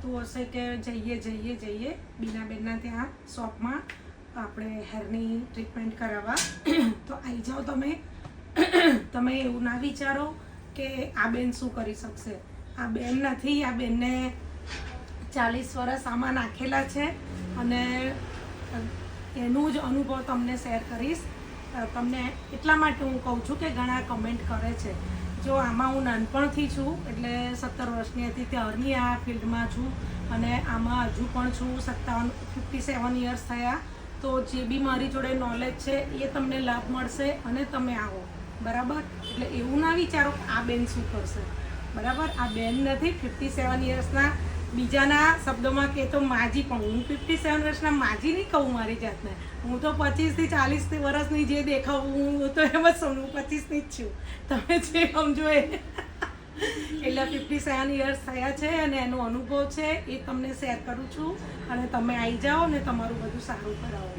થતું હશે કે જઈએ બીનાબેનના ત્યાં શોપમાં આપણે હેરની ટ્રીટમેન્ટ કરાવવા, તો આવી જાઓ તમે એવું ના વિચારો કે આ બેન શું કરી શકશે. આ બેન નથી, આ બેનને 40 વર્ષ આમાં નાખેલા છે અને એનું જ અનુભવ તમને શેર કરીશ. તમને એટલા માટે હું કહું છું કે ઘણા કમેન્ટ કરે છે. જો આમાં હું નાનપણથી છું, એટલે 17 વર્ષની હતી ત્યારની આ ફિલ્ડમાં છું અને આમાં હજુ પણ છું. 57 યર્સ થયા. તો જે બી મારી જોડે નોલેજ છે એ તમને લાભ મળશે અને તમે આવો, બરાબર. એટલે એવું ના વિચારો કે આ બેન શું કરશે, બરાબર. આ બેન નથી, 57 યર્સના બીજાના શબ્દોમાં કહે તો માજી, પણ હું 57 વર્ષના માજી નહીં કહું મારી જાતને. હું તો 25 થી 40 વર્ષની જે દેખાવું હું તો એમ જ સમજું 25ની જ છું. તમે જે સમજો એ. એટલે 57 યર્સ થયા છે અને એનો અનુભવ છે એ તમને શેર કરું છું અને તમે આવી જાઓ ને તમારું બધું સારું કરાવો.